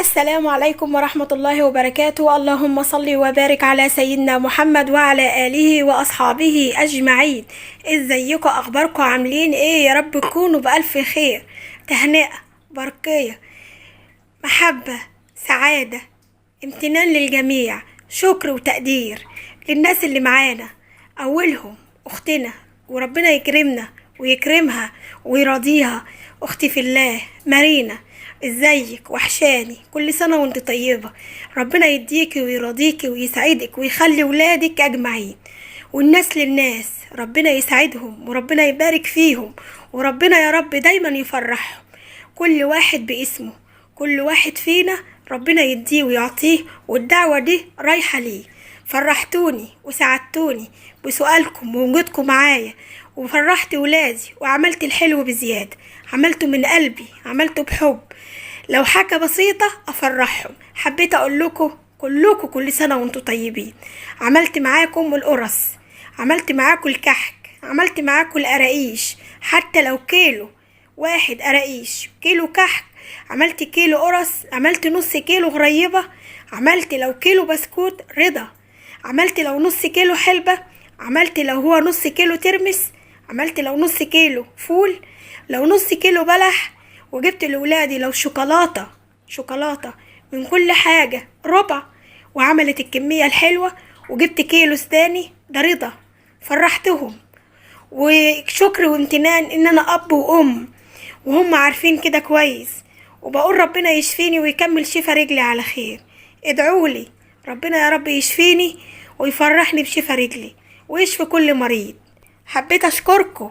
السلام عليكم ورحمة الله وبركاته. اللهم صل وبارك على سيدنا محمد وعلى آله وأصحابه أجمعين. ازيكم؟ أخباركم عاملين ايه؟ يا رب تكونوا بألف خير. تهنئة، بركية، محبة، سعادة، امتنان للجميع، شكر وتقدير للناس اللي معانا، أولهم أختنا، وربنا يكرمنا ويكرمها ويرضيها. أختي في الله مارينا، ازيك؟ وحشاني. كل سنة وانت طيبة. ربنا يديكي ويرضيكي ويسعدك ويخلي ولادك أجمعين، والناس للناس ربنا يسعدهم وربنا يبارك فيهم، وربنا يا رب دايما يفرحهم. كل واحد باسمه، كل واحد فينا ربنا يديه ويعطيه، والدعوة دي رايحة ليه. فرحتوني وسعدتوني بسؤالكم ووجودكم معايا، وفرحت ولادي وعملت الحلو بزيادة. عملته من قلبي، عملته بحب. لو حاجة بسيطة أفرحهم. حبيت أقول لكم كلكم كل سنة وانتم طيبين. عملت معاكم القرص، عملت معاكم الكحك، عملت معاكم القراقيش. حتى لو كيلو واحد قراقيش، كيلو كحك، عملت كيلو قرص، عملت نص كيلو غريبة، عملت لو كيلو بسكوت رضا، عملت لو نص كيلو حلبة، عملت لو هو نص كيلو ترمس، عملت لو نص كيلو فول، لو نص كيلو بلح. وجبت لولادي لو شوكولاتة من كل حاجة ربع، وعملت الكمية الحلوة. وجبت كيلو ثاني، ده رضا. فرحتهم وشكر وامتنان ان انا اب وام، وهم عارفين كده كويس. وبقول ربنا يشفيني ويكمل شفا رجلي على خير. ادعولي ربنا يا رب يشفيني ويفرحني بشفا رجلي ويشفي كل مريض. حبيت اشكركم،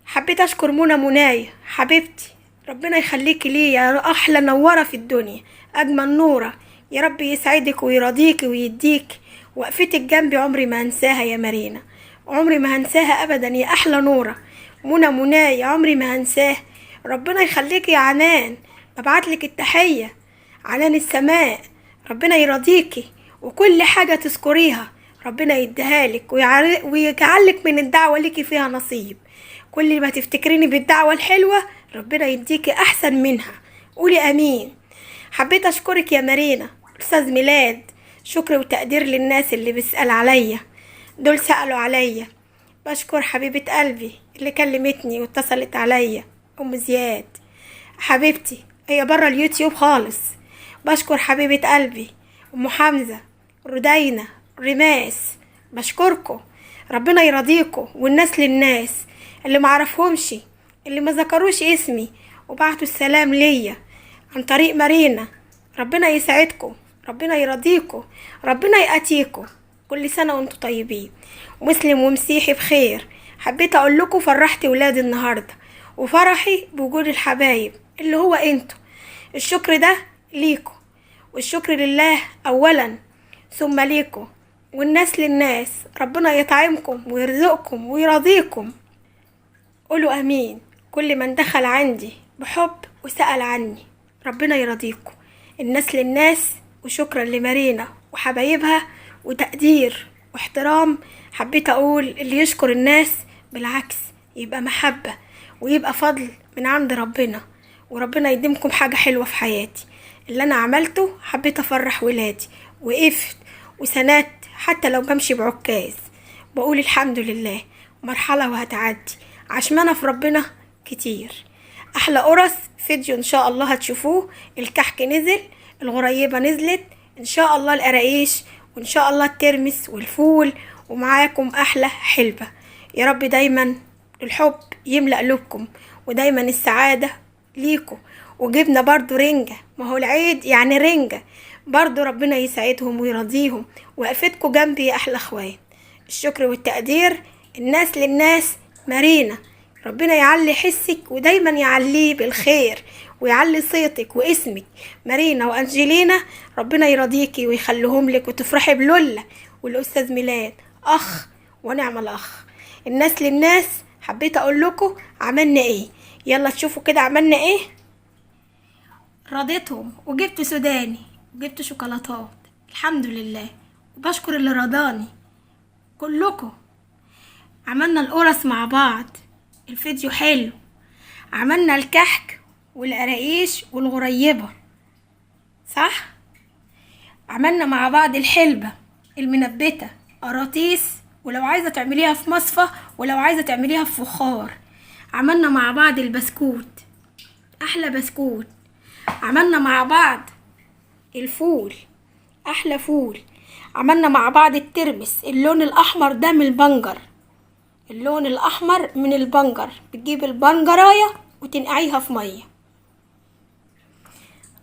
حبيت اشكر منايا حبيبتي. ربنا يخليكي لي يا احلى نوره في الدنيا، اجمل نوره. يا رب يسعدك ويرضيك ويديك. وقفتك جنبي عمري ما هنساها يا مارينا، عمري ما هنساها ابدا يا احلى نوره. منايا عمري ما هنساها. ربنا يخليكي يا عنان، ببعتلك التحيه. عنان السماء، ربنا يرضيكي وكل حاجه تذكريها ربنا يديهالك ويجعلك من الدعوه ليكي فيها نصيب. كل ما تفتكريني بالدعوة الحلوة ربنا يديكي أحسن منها. قولي أمين. حبيت أشكرك يا مارينا. أستاذ ميلاد، شكر وتقدير للناس اللي بيسأل عليا، دول سألوا عليا. بشكر حبيبة قلبي اللي كلمتني واتصلت عليا، أم زياد حبيبتي، هي برا اليوتيوب خالص. بشكر حبيبة قلبي أم حمزة، ردينا، رماس. بشكركم، ربنا يرضيكم. والناس للناس اللي معرفهمش، اللي ما ذكروش اسمي وبعتوا السلام ليا عن طريق مارينا، ربنا يسعدكم، ربنا يرضيكم، ربنا يأتيكم. كل سنة وانتم طيبين، مسلم ومسيحي بخير. حبيت اقول لكم فرحت ولادي النهارده، وفرحي بوجود الحبايب اللي هو انتوا. الشكر ده ليكم، والشكر لله اولا ثم ليكم، والناس للناس. ربنا يطعمكم ويرزقكم ويرضيكم. قولوا امين. كل من دخل عندي بحب وسأل عني ربنا يرضيكم. الناس للناس، وشكرا لمارينا وحبايبها وتقدير واحترام. حبيت اقول اللي يشكر الناس بالعكس يبقى محبة ويبقى فضل من عند ربنا، وربنا يديمكم حاجة حلوة في حياتي. اللي انا عملته حبيت افرح ولادي، وقفت وسندت حتى لو بمشي بعكاز. بقول الحمد لله، مرحلة وهتعدي. عشمانة في ربنا كتير. احلى قرص فيديو ان شاء الله هتشوفوه. الكحك نزل، الغريبة نزلت ان شاء الله، القراقيش، وان شاء الله الترمس والفول، ومعاكم احلى حلبة. يا رب دايما الحب يملأ قلوبكم، ودايما السعادة ليكم. وجبنا برضو رنجة، ما هو العيد يعني رنجة برضو. ربنا يسعدهم ويرضيهم. وقفتكم جنبي يا احلى اخوات. الشكر والتقدير الناس للناس. مارينا، ربنا يعلي حسك ودايما يعليه بالخير ويعلي صيتك واسمك. مارينا وانجلينا ربنا يرضيكي ويخليهم لك وتفرحي بلولا. والاستاذ ميلاد اخ ونعم الاخ. الناس للناس. حبيت اقول لكم عملنا ايه. يلا تشوفوا كده عملنا ايه. رضيتهم وجبت سوداني وجبت شوكولاتات، الحمد لله. وبشكر اللي رضاني كلكم. عملنا القرص مع بعض، الفيديو حلو. عملنا الكحك والقراقيش والغريبة، صح؟ عملنا مع بعض الحلبة المنبتة قراطيس، ولو عايزة تعمليها في مصفى، ولو عايزة تعمليها في فخار. عملنا مع بعض البسكوت، احلى بسكوت. عملنا مع بعض الفول، احلى فول. عملنا مع بعض الترمس، اللون الاحمر ده من البنجر، اللون الاحمر من البنجر. بتجيب البنجرايه وتنقعيها في ميه.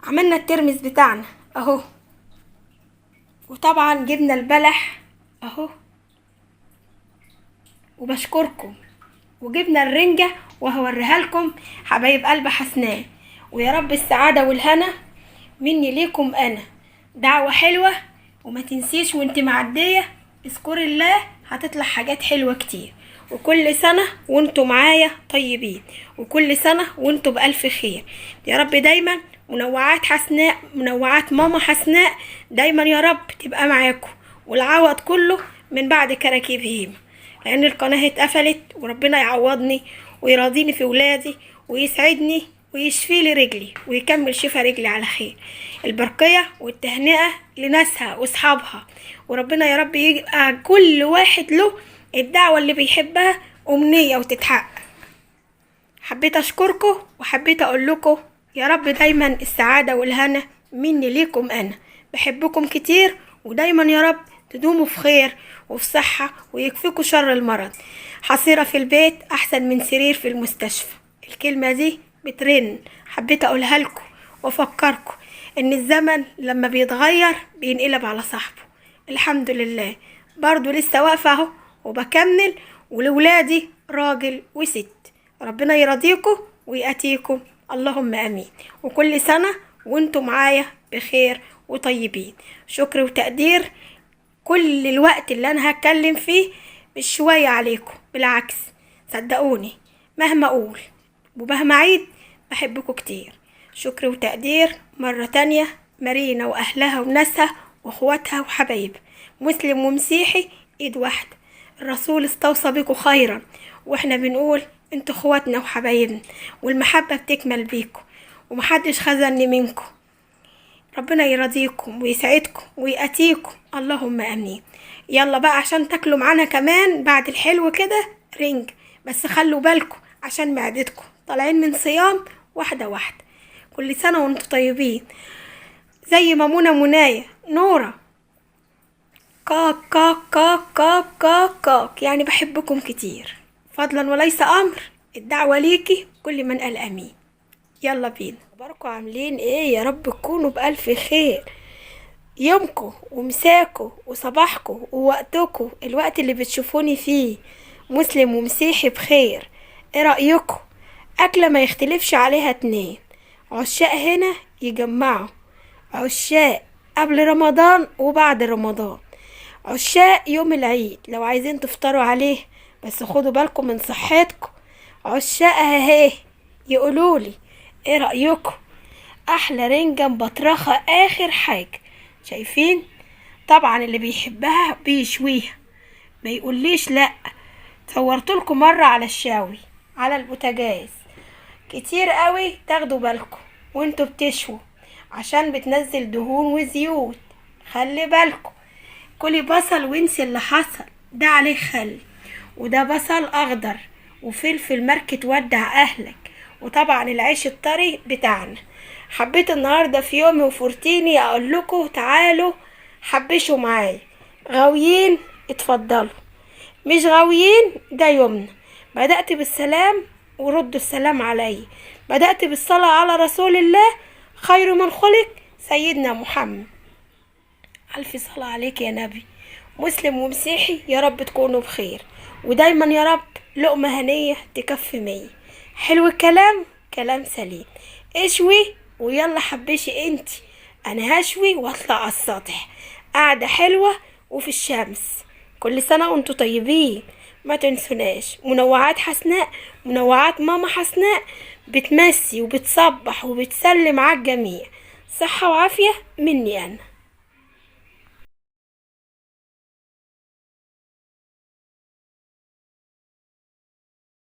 عملنا الترمس بتاعنا اهو. وطبعا جبنا البلح اهو، وبشكركم. وجبنا الرنجة وهوريها لكم حبايب قلب حسناء. ويا رب السعادة والهنا مني ليكم انا. دعوة حلوة، وما تنسيش وانت معدية اذكري الله، هتطلع حاجات حلوة كتير. وكل سنة وانتوا معايا طيبين، وكل سنة وانتوا بألف خير يا رب. دايما منوعات حسناء، منوعات ماما حسناء دايما يا رب تبقى معاكم. والعوض كله من بعد كراكيب هيمة، لان القناة اتقفلت. وربنا يعوضني ويراضيني في ولادي ويسعدني ويشفي لي رجلي ويكمل شفا رجلي على خير. البركية والتهنئة لناسها واصحابها، وربنا يا رب يبقى كل واحد له الدعوة اللي بيحبها أمنية وتتحقق. حبيت أشكركم وحبيت أقول لكم يا رب دايما السعادة والهنا مني ليكم أنا. بحبكم كتير، ودايما يا رب تدوموا في خير وفي صحة، ويكفيكوا شر المرض. حصيرة في البيت أحسن من سرير في المستشفى. الكلمة دي بترن، حبيت أقولها لكم وأفكركم إن الزمن لما بيتغير بينقلب على صاحبه. الحمد لله برضو لسه واقفة اهو وبكمل، ولولادي راجل وست. ربنا يرضيكم ويأتيكم اللهم امين. وكل سنة وانتم معايا بخير وطيبين. شكر وتقدير. كل الوقت اللي انا هتكلم فيه مش شوية عليكم، بالعكس صدقوني مهما اقول ومهما اعيد بحبكم كتير. شكر وتقدير مرة تانية. مارينا واهلها وناسها واخواتها وحبايبها، مسلم ومسيحي ايد واحدة. الرسول استوصى بيكم خيرا، واحنا بنقول انتوا اخواتنا وحبايبنا، والمحبة بتكمل بيكم، ومحدش خذلني منكم. ربنا يرضيكم ويسعدكم ويأتيكم اللهم امين. يلا بقى عشان تاكلوا معانا كمان بعد الحلو كده رنج، بس خلوا بالكم عشان معدتكم طالعين من صيام واحدة واحدة. كل سنة وانتوا طيبين. زي ما منايا نورة كاك كاك كاك كاك كاك كاك، يعني بحبكم كتير فضلا وليس امر. الدعوة ليكي كل من قال امين. يلا بينا. اخباركم عاملين ايه؟ يا رب تكونوا بألف خير. يومكم ومساكم وصباحكم ووقتكم، الوقت اللي بتشوفوني فيه مسلم ومسيحي بخير. ايه رأيكم؟ اكلة ما يختلفش عليها اتنين. عشاق هنا يجمعوا، عشاق قبل رمضان وبعد رمضان، عشاق يوم العيد لو عايزين تفطروا عليه، بس خدوا بالكم من صحتكم. عشاق اهي يقولولي ايه رأيكم؟ احلى رنجة مبطرخة اخر حاجة. شايفين؟ طبعا اللي بيحبها بيشويها، ما يقوليش لا. صورتلكم مرة على الشاوي على البوتاجاز كتير قوي، تاخدوا بالكم وانتوا بتشووا عشان بتنزل دهون وزيوت. خلي بالكم. كلي بصل وانسي اللي حصل، ده عليه خل، وده بصل اخضر وفلفل ماركة ودع اهلك، وطبعا العيش الطري بتاعنا. حبيت النهارده في يومي وفرتيني اقول لكم تعالوا حبشوا معايا. غاويين اتفضلوا، مش غاويين ده يومنا. بدأت بالسلام وردوا السلام علي. بدأت بالصلاة على رسول الله خير من خلق سيدنا محمد. ألف صلاة عليك يا نبي. مسلم ومسيحي يا رب تكونوا بخير، ودايما يا رب لقمة هنية تكفي 100. حلو الكلام، كلام سليم. اشوي ويلا حبشي انتي، انا هشوي واطلع على السطح. قاعدة حلوة وفي الشمس. كل سنة وانتوا طيبين. ما تنسوناش منوعات حسناء، منوعات ماما حسناء بتمسي وبتصبح وبتسلم على الجميع. صحة وعافية مني انا.